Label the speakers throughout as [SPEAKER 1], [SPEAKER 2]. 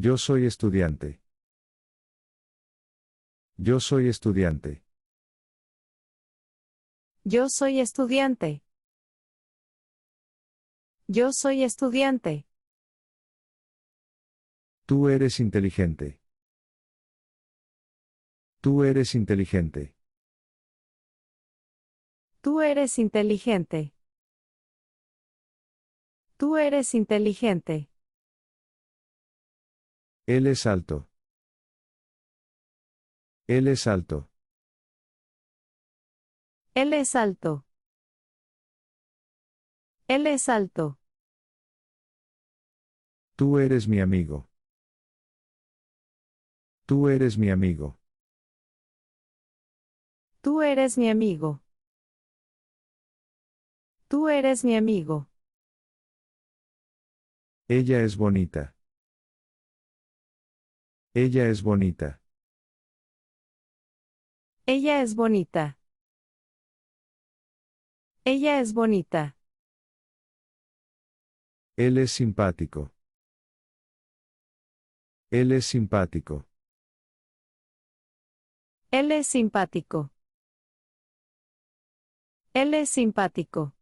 [SPEAKER 1] Yo soy estudiante. Yo soy estudiante.
[SPEAKER 2] Yo soy estudiante. Yo soy estudiante.
[SPEAKER 1] Tú eres inteligente. Tú eres inteligente.
[SPEAKER 2] Tú eres inteligente. Tú eres inteligente.
[SPEAKER 1] Él es alto. Él es alto.
[SPEAKER 2] Él es alto. Él es alto.
[SPEAKER 1] Tú eres mi amigo. Tú eres mi amigo.
[SPEAKER 2] Tú eres mi amigo. Tú eres mi amigo.
[SPEAKER 1] Ella es bonita. Ella es bonita.
[SPEAKER 2] Ella es bonita. Ella es bonita.
[SPEAKER 1] Él es simpático. Él es simpático.
[SPEAKER 2] Él es simpático. Él es simpático.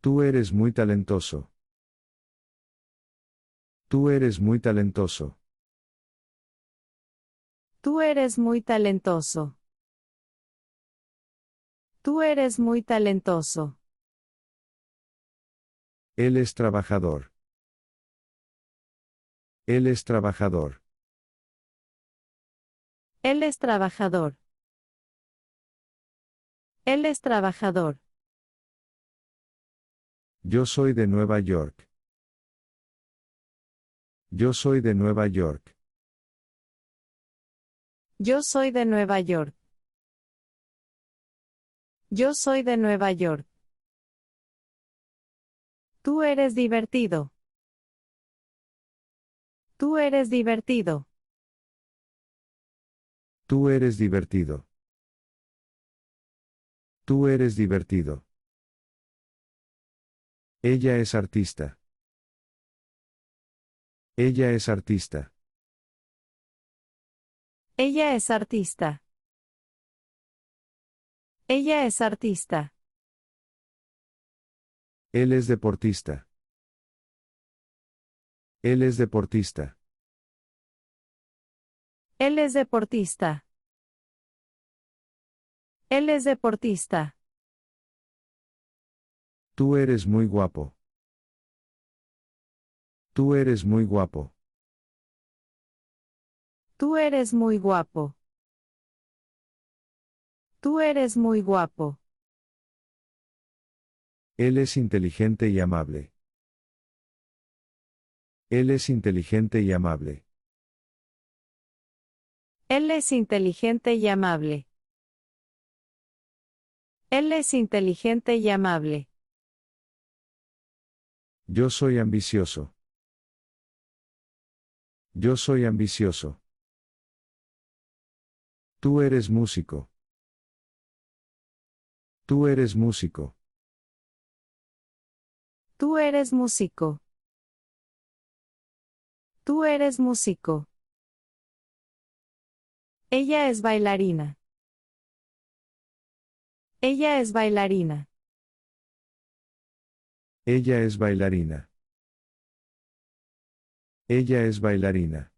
[SPEAKER 1] Tú eres muy talentoso. Tú eres muy talentoso.
[SPEAKER 2] Tú eres muy talentoso. Tú eres muy talentoso.
[SPEAKER 1] Él es trabajador. Él es trabajador.
[SPEAKER 2] Él es trabajador. Él es trabajador.
[SPEAKER 1] Yo soy de Nueva York. Yo soy de Nueva York.
[SPEAKER 2] Yo soy de Nueva York. Yo soy de Nueva York. Tú eres divertido. Tú eres divertido.
[SPEAKER 1] Tú eres divertido. Tú eres divertido. Ella es artista. Ella es artista.
[SPEAKER 2] Ella es artista. Ella es artista.
[SPEAKER 1] Él es deportista. Él es deportista.
[SPEAKER 2] Él es deportista. Él es deportista.
[SPEAKER 1] Tú eres muy guapo. Tú eres muy guapo.
[SPEAKER 2] Tú eres muy guapo. Tú eres muy guapo.
[SPEAKER 1] Él es inteligente y amable. Él es inteligente y amable.
[SPEAKER 2] Él es inteligente y amable. Él es inteligente y amable.
[SPEAKER 1] Yo soy ambicioso. Yo soy ambicioso. Tú eres músico. Tú eres músico.
[SPEAKER 2] Tú eres músico. Tú eres músico. Ella es bailarina. Ella es bailarina.
[SPEAKER 1] Ella es bailarina. Ella es bailarina.